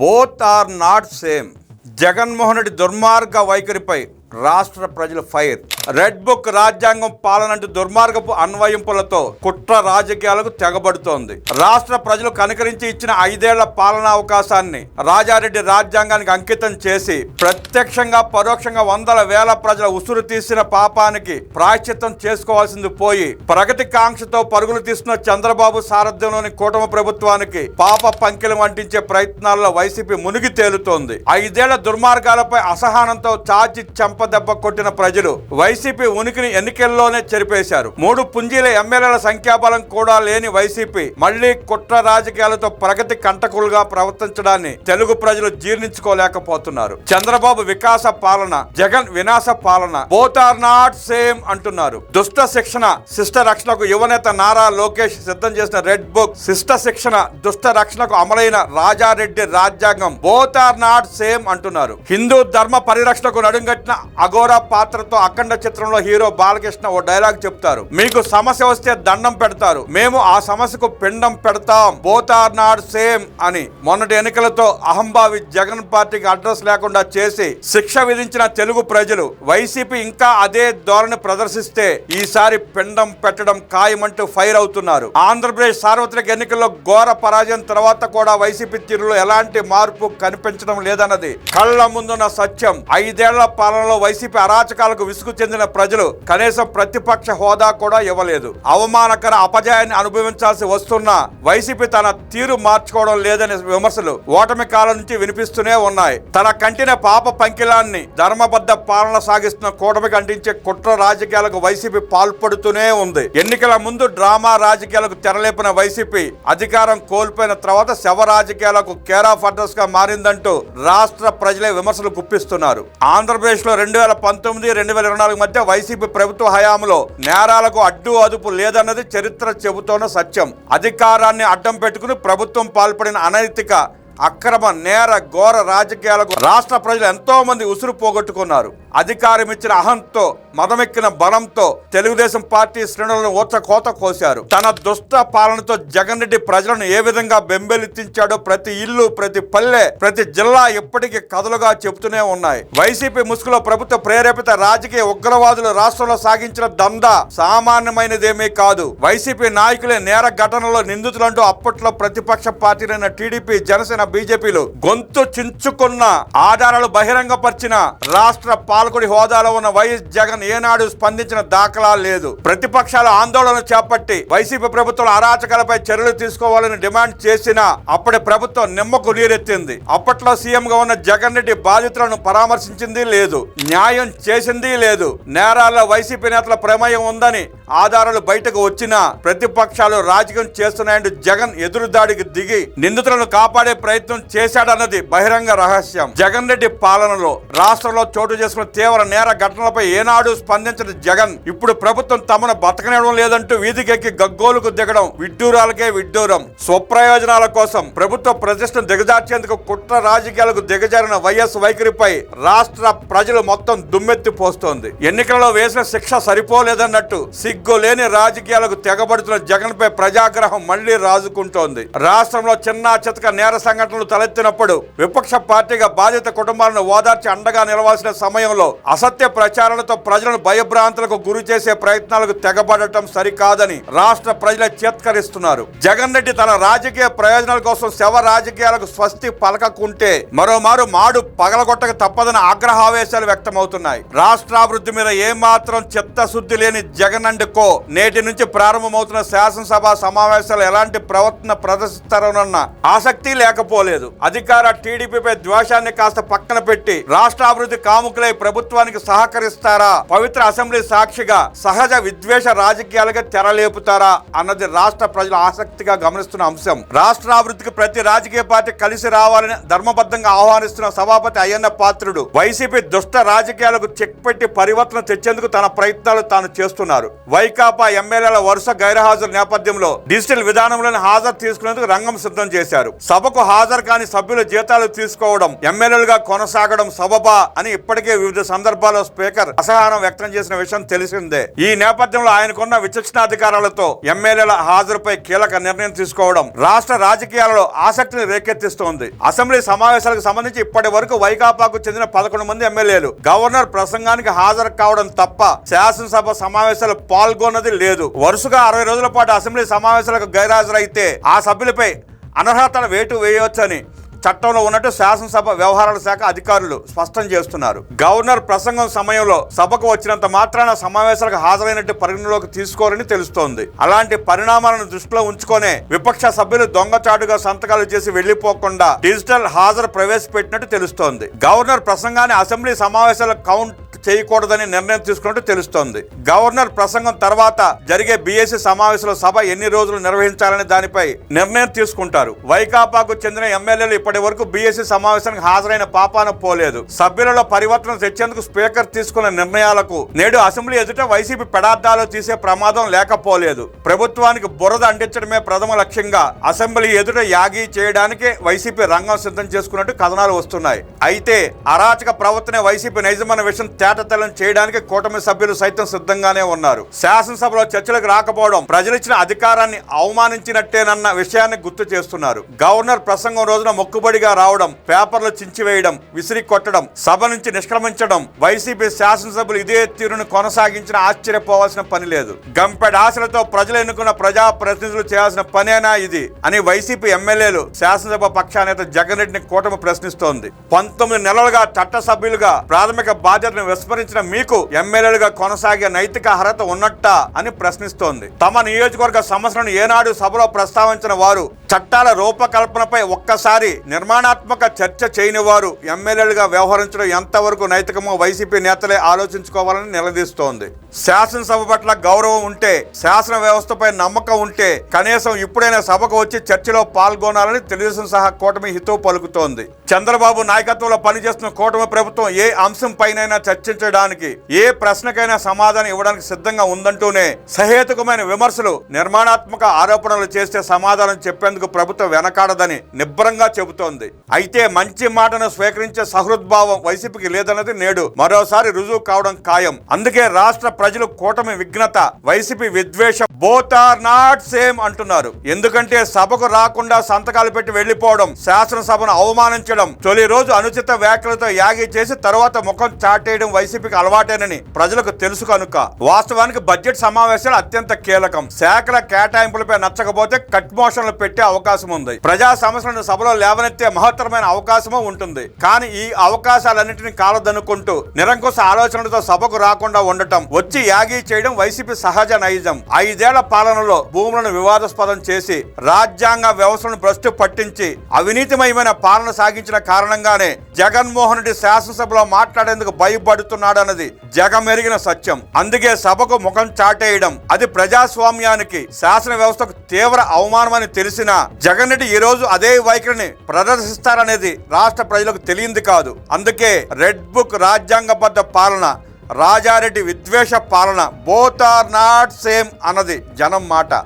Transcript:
Both are not same. Jaganmohan Reddy దుర్మార్గ వైఖరిపై రాష్ట్ర ప్రజలు ఫైర్. రెడ్ బుక్ రాజ్యాంగం పాలనంటూ దుర్మార్గపు అన్వయింపులతో కుట్ర రాజకీయాలకు తెగబడుతోంది. రాష్ట్ర ప్రజలు కనుకరించి ఇచ్చిన 5 ఏళ్ల పాలనా అవకాశాన్ని రాజారెడ్డి రాజ్యాంగానికి అంకితం చేసి ప్రత్యక్షంగా పరోక్షంగా వందల వేల ప్రజల ఉసురు తీసిన పాపానికి ప్రాయశ్చిత్తం చేసుకోవాల్సింది పోయి ప్రగతి కాంక్షతో పరుగులు తీస్తున్న చంద్రబాబు సారథ్యంలోని కూటమి ప్రభుత్వానికి పాప పంకిలం అంటించే ప్రయత్నాల్లో వైసీపీ మునిగి తేలుతోంది. 5 ఏళ్ల దుర్మార్గాలపై అసహనంతో చాచి దెబ్బ కొట్టిన ప్రజలు వైసీపీ ఉనికిని ఎన్నికల్లోనే చెరిపేశారు. 3 పుంజీల ఎమ్మెల్యేల సంఖ్యాబలం కూడా లేని వైసీపీ మళ్లీ కుట్ర రాజకీయాలతో ప్రగతి కంటకులుగా ప్రవర్తించడాన్ని తెలుగు ప్రజలు జీర్ణించుకోలేకపోతున్నారు. చంద్రబాబు వికాస పాలన, జగన్ వినాశ పాలన, బోత్ ఆర్ నాట్ సేమ్ అంటున్నారు. దుష్ట శిక్షణ శిష్ట రక్షణకు యువనేత నారా లోకేష్ సిద్ధం చేసిన రెడ్ బుక్, శిష్ట శిక్షణ దుష్ట రక్షణకు అమలైన రాజారెడ్డి రాజ్యాంగం బోత్ ఆర్ నాట్ సేమ్ అంటున్నారు. హిందూ ధర్మ పరిరక్షణకు నడుంగట్టిన అఘోరా పాత్రతో అఖండ చిత్రంలో హీరో బాలకృష్ణ ఓ డైలాగ్ చెప్తారు. మీకు సమస్య వస్తే దండం పెడతారు, మేము ఆ సమస్యకు పిండం పెడతాం, బోత్ ఆర్ నాట్ సేమ్ అని మొన్నటి ఎన్నికలతో అహంభావి జగన్ పార్టీకి అడ్రస్ లేకుండా చేసి శిక్ష విధించిన తెలుగు ప్రజలు వైసీపీ ఇంకా అదే ధోరణి ప్రదర్శిస్తే ఈసారి పిండం పెట్టడం ఖాయమంటూ ఫైర్ అవుతున్నారు. ఆంధ్రప్రదేశ్ సార్వత్రిక ఎన్నికల్లో ఘోర పరాజయం తర్వాత కూడా వైసీపీ తీరులో ఎలాంటి మార్పు కనిపించడం లేదన్నది కళ్ళ ముందున్న సత్యం. 5 ఏళ్ల పాలనలో వైసీపీ అరాచకాలకు విసుగు చెందిన ప్రజలు కనీసం ప్రతిపక్ష హోదా కూడా ఇవ్వలేదు. అవమానకర అపజయాన్ని అనుభవించాల్సి వస్తున్నా వైసీపీ తన తీరు మార్చుకోవడం లేదనే విమర్శలు ఓటమి కాలం నుంచి వినిపిస్తూనే ఉన్నాయి. తన కంటిన పాప పంకిలాన్ని ధర్మబద్ధ పాలన సాగిస్తున్న కూటమికి అంటించే కుట్ర రాజకీయాలకు వైసీపీ పాల్పడుతూనే ఉంది. ఎన్నికల ముందు డ్రామా రాజకీయాలకు తెరలేపిన వైసీపీ అధికారం కోల్పోయిన తర్వాత శవ రాజకీయాలకు కేర్ ఆఫ్ అడ్రస్ గా మారిందంటూ రాష్ట్ర ప్రజలే విమర్శలు గుప్పిస్తున్నారు. ఆంధ్రప్రదేశ్ లో 2019-2024 మధ్య వైసీపీ ప్రభుత్వ హయాంలో నేరాలకు అడ్డు అదుపు లేదన్నది చరిత్ర చెబుతోన్న సత్యం. అధికారాన్ని అడ్డం పెట్టుకుని ప్రభుత్వం పాల్పడిన అనైతిక అక్రమ నేర ఘోర రాజకీయాలకు రాష్ట్ర ప్రజలు ఎంతో మంది ఉసురు పోగొట్టుకున్నారు. అధికారం ఇచ్చిన అహంతో మదమెక్కిన బలంతో తెలుగుదేశం పార్టీ శ్రేణులను కోత కోశారు. తన దుష్ట పాలనతో జగన్ రెడ్డి ప్రజలను ఏ విధంగా బెంబెలెత్తించాడో ప్రతి ఇల్లు, ప్రతి పల్లె, ప్రతి జిల్లా ఇప్పటికీ కథలుగా చెబుతూనే ఉన్నాయి. వైసీపీ ముసుగులో ప్రభుత్వ ప్రేరేపిత రాజకీయ ఉగ్రవాదులు రాష్ట్రంలో సాగించిన దందా సామాన్యమైనదేమీ కాదు. వైసీపీ నాయకులే నేర ఘటనలో నిందితులంటూ అప్పట్లో ప్రతిపక్ష పార్టీలైన టీడీపీ, జనసేన, బీజేపీలు గొంతు చించుకున్న ఆధారాలు బహిరంగపరిచిన రాష్ట్ర పాలకుడి హోదాలో ఉన్న వైఎస్ జగన్ ఏనాడు స్పందించిన దాఖలా లేదు. ప్రతిపక్షాల ఆందోళన చేపట్టి వైసీపీ ప్రభుత్వం అరాచకాలపై చర్యలు తీసుకోవాలని డిమాండ్ చేసినా అప్పటి ప్రభుత్వం నిమ్మకు నీరెత్తింది. అప్పట్లో సీఎంగా ఉన్న జగన్ రెడ్డి బాధితులను పరామర్శించింది లేదు, న్యాయం చేసింది లేదు. నేరాల్లో వైసీపీ నేతల ప్రమేయం ఉందని ఆధారాలు బయటకు వచ్చినా ప్రతిపక్షాలు రాజకీయం చేస్తున్నాయంటూ జగన్ ఎదురుదాడికి దిగి నిందితులను కాపాడే ప్రయత్నం చేశాడన్నది బహిరంగ రహస్యం. జగన్ రెడ్డి పాలనలో రాష్ట్రంలో చోటు చేసుకున్న తీవ్ర నేర ఘటనలపై ఏనాడు స్పందించిన జగన్ ఇప్పుడు ప్రభుత్వం తమను బతకనివ్వడం లేదంటూ వీధికెక్కి గగ్గోలుకు దిగడం విడ్డూరాలకే విడ్డూరం. స్వప్రయోజనాల కోసం ప్రభుత్వ ప్రతిష్టను దిగజార్చేందుకు కుట్ర రాజకీయాలకు దిగజారిన వైఎస్ వైఖరిపై రాష్ట్ర ప్రజలు మొత్తం దుమ్మెత్తి పోస్తోంది. ఎన్నికలలో వేసిన శిక్ష సరిపోలేదన్నట్టు సిగ్గు లేని రాజకీయాలకు తెగబడుతున్న జగన్ పై ప్రజాగ్రహం మళ్లీ రాజుకుంటోంది. రాష్ట్రంలో చిన్న చితక నేర సంఘటనలు తలెత్తినప్పుడు విపక్ష పార్టీగా బాధిత కుటుంబాలను ఓదార్చి అండగా నిలవాల్సిన సమయంలో అసత్య ప్రచారాలతో ప్రజలను భయభ్రాంతులకు గురి చేసే ప్రయత్నాలకు తెగబడటం సరికాదని రాష్ట్ర ప్రజలే చేత్కరిస్తున్నారు. జగన్ రెడ్డి తన రాజకీయ ప్రయోజనాల కోసం శవ రాజకీయాలకు స్వస్తి పలకకుంటే మరోమారు మాడు పగలగొట్టక తప్పదని ఆగ్రహావేశాలు వ్యక్తమవుతున్నాయి. రాష్ట్రాభివృద్ధి మీద ఏమాత్రం చిత్తశుద్ధి లేని జగన్ అండ్ కో నేటి నుంచి ప్రారంభమవుతున్న శాసనసభ సమావేశాలు ఎలాంటి ప్రవర్తన ప్రదర్శిస్తారోనన్న ఆసక్తి లేకపోలేదు. అధికార టీడీపీపై ద్వేషాన్ని కాస్త పక్కన పెట్టి రాష్ట్రాభివృద్ధి కాముకులై ప్రభుత్వానికి సహకరిస్తారా, పవిత్ర అసెంబ్లీ సాక్షిగా సహజ విద్వేష రాజకీయాలుగా తెరలేపుతారా అన్నది రాష్ట్ర ప్రజలు ఆసక్తిగా గమనిస్తున్న అంశం. రాష్ట్రాభివృద్ధికి ప్రతి రాజకీయ పార్టీ కలిసి రావాలని ధర్మబద్ధంగా ఆహ్వానిస్తున్న సభాపతి అయ్యన్న పాత్రుడు వైసీపీ దుష్ట రాజకీయాలకు చెక్ పెట్టి పరివర్తన తెచ్చేందుకు తన ప్రయత్నాలు తాను చేస్తున్నారు. వైకాపా ఎమ్మెల్యేల వరుస గైర్హాజరు నేపథ్యంలో డిజిటల్ విధానంలోని హాజరు తీసుకునేందుకు రంగం సిద్ధం చేశారు. సభకు హాజరు కాని సభ్యుల జీతాలు తీసుకోవడం, ఎమ్మెల్యేలుగా కొనసాగడం సబబా అని ఇప్పటికే వివిధ వివిధ సందర్భాల్లో స్పీకర్ అసహనం వ్యక్తం చేసిన విషయం తెలిసిందే. ఈ నేపథ్యంలో ఆయనకున్న విచక్షణాధికారాలతో ఎమ్మెల్యేల హాజరుపై కీలక నిర్ణయం తీసుకోవడం రాష్ట్ర రాజకీయాలలో ఆసక్తిని రేకెత్తిస్తోంది. అసెంబ్లీ సమావేశాలకు సంబంధించి ఇప్పటి వరకు వైకాపాకు చెందిన 11 మంది ఎమ్మెల్యేలు గవర్నర్ ప్రసంగానికి హాజరు కావడం తప్ప శాసనసభ సమావేశాలు పాల్గొన్నది లేదు. వరుసగా 60 రోజుల పాటు అసెంబ్లీ సమావేశాలకు గైర్హాజరైతే ఆ సభ్యులపై అనర్హతల వేటు వేయవచ్చని చట్టంలో ఉన్నట్టు శాసనసభ వ్యవహారాల శాఖ అధికారులు స్పష్టం చేస్తున్నారు. గవర్నర్ ప్రసంగం సమయంలో సభకు వచ్చినంత మాత్రాన సమావేశాలకు హాజరైనట్టు పరిగణలోకి తీసుకోవాలని తెలుస్తోంది. అలాంటి పరిణామాలను దృష్టిలో ఉంచుకొనే విపక్ష సభ్యులు దొంగచాటుగా సంతకాలు చేసి వెళ్లిపోకుండా డిజిటల్ హాజరు ప్రవేశపెట్టినట్టు తెలుస్తోంది. గవర్నర్ ప్రసంగాన్ని అసెంబ్లీ సమావేశాల కౌంట్ చేయకూడదని నిర్ణయం తీసుకున్నట్టు తెలుస్తోంది. గవర్నర్ ప్రసంగం తర్వాత జరిగే బీఎస్సీ సమావేశంలో సభ ఎన్ని రోజులు నిర్వహించాలనే దానిపై నిర్ణయం తీసుకుంటారు. వైకాపాకు చెందిన ఎమ్మెల్యేలు ఇప్పటి వరకు బీఎస్సీ సమావేశానికి హాజరైన పాపాన పోలేదు. సభ్యులలో పరివర్తన తెచ్చేందుకు స్పీకర్ తీసుకున్న నిర్ణయాలకు నేడు అసెంబ్లీ ఎదుట వైసీపీ పెడార్థాలు తీసే ప్రమాదం లేకపోలేదు. ప్రభుత్వానికి బురద అంటించడమే ప్రథమ లక్ష్యంగా అసెంబ్లీ ఎదుట యాగి చేయడానికే వైసీపీ రంగం సిద్ధం చేసుకున్నట్టు కథనాలు వస్తున్నాయి. అయితే అరాచక ప్రవర్తనే వైసీపీ నైజమన్న విషయం తేటతెల్లం చేయడానికి కూటమి సభ్యులు సైతం సిద్ధంగానే ఉన్నారు. శాసనసభలో చర్చలకు రాకపోవడం ప్రజలిచ్చిన అధికారాన్ని అవమానించినట్టేనన్న విషయాన్ని గుర్తు చేస్తున్నారు. గవర్నర్ ప్రసంగం రోజున మొక్కుబడిగా రావడం, పేపర్లు చించివేయడం, విసిరి కొట్టడం, సభ నుంచి నిష్క్రమించడం వైసీపీ శాసనసభ్యులు ఇదే తీరును కొనసాగించిన ఆశ్చర్యపోవాల్సిన పని లేదు. గంపెడ ఆశలతో ప్రజలు ఎన్నుకున్న ప్రజా ప్రతినిధులు చేయాల్సిన పనేనా ఇది అని వైసీపీ ఎమ్మెల్యేలు శాసనసభ పక్షానేత జగన్ రెడ్డిని కూటమి ప్రశ్నిస్తోంది. 19 నెలలుగా చట్టసభ్యులుగా ప్రాథమిక బాధ్యతను విస్మరించిన మీకు ఎమ్మెల్యేలుగా కొనసాగే నైతిక అర్హత ఉన్నట్టా అని ప్రశ్నిస్తోంది. తమ నియోజకవర్గ సమస్యలను ఏనాడు సభలో ప్రస్తావించిన వారు, చట్టాల రూపకల్పనపై ఒక్కసారి నిర్మాణాత్మక చర్చ చేయని వారు ఎమ్మెల్యేలుగా వ్యవహరించడం ఎంతవరకు నైతికమో వైసీపీ నేతలే ఆలోచించుకోవాలని నిలదీస్తోంది. శాసనసభ పట్ల గౌరవం ఉంటే, శాసన వ్యవస్థపై నమ్మకం ఉంటే కనీసం ఇప్పుడైనా సభకు వచ్చి చర్చలో పాల్గొనాలని తెలుగుదేశం సహా కూటమి హితవు పలుకుతోంది. చంద్రబాబు నాయకత్వంలో పనిచేస్తున్న కూటమి ప్రభుత్వం ఏ అంశం పైనైనా చర్చించడానికి, ఏ ప్రశ్నకైనా సమాధానం ఇవ్వడానికి సిద్ధంగా ఉందంటూనే సహేతుకమైన విమర్శలు, నిర్మాణాత్మక ఆరోపణలు చేస్తే సమాధానం చెప్పేందుకు ప్రభుత్వం వెనకాడదని నిబ్బరంగా చెబుతోంది. అయితే మంచి మాటను స్వీకరించే సహృద్భావం వైసీపీకి లేదన్నది నేడు మరోసారి రుజువు కావడం ఖాయం. అందుకే రాష్ట్ర ప్రజలు కూటమి విఘ్నత, వైసీపీ విద్వేషం బోత్ ఆర్ నాట్ సేమ్ అంటున్నారు. ఎందుకంటే సభకు రాకుండా సంతకాలు పెట్టి వెళ్లిపోవడం, శాసనసభను అవమానించడం, తొలి రోజు అనుచిత వ్యాఖ్యలతో యాగి చేసి తర్వాత ముఖం చాటేయడం వైసీపీకి అలవాటేనని ప్రజలకు తెలుసు కనుక వాస్తవానికి బడ్జెట్ సమావేశాలు అత్యంత కీలకం. శాఖల కేటాయింపులపై నచ్చకపోతే కట్ మోషన్లు పెట్టే అవకాశం ఉంది. ప్రజా సమస్యలను సభలో లేవనెత్తే మహత్తరమైన అవకాశము ఉంటుంది. కానీ ఈ అవకాశాలన్నింటినీ కాలదనుకుంటూ నిరంకుశ ఆలోచనలతో సభకు రాకుండా ఉండటం, వచ్చి యాగి చేయడం వైసీపీ సహజ నైజం. 5 ఏళ్ల పాలనలో భూములను వివాదాస్పదం చేసి, రాజ్యాంగ వ్యవస్థను భ్రష్టు పట్టించి అవినీతిమయమైన పాలన సాగించిన కారణంగానే జగన్మోహన్ రెడ్డి శాసనసభలో మాట్లాడేందుకు భయపడుతున్నాడన్నది జగమెరిగిన సత్యం. అందుకే సభకు ముఖం చాటేయడం, అది ప్రజాస్వామ్యానికి, శాసన వ్యవస్థకు తీవ్ర అవమానమని తెలిసినా జగన్ రెడ్డి ఈ రోజు అదే వైఖరిని ప్రదర్శిస్తారనేది రాష్ట్ర ప్రజలకు తెలియంది కాదు. అందుకే రెడ్ బుక్ రాజ్యాంగబద్ధ పాలన, రాజారెడ్డి విద్వేష పాలన బోత్ ఆర్ నాట్ సేమ్ అన్నది జనం మాట.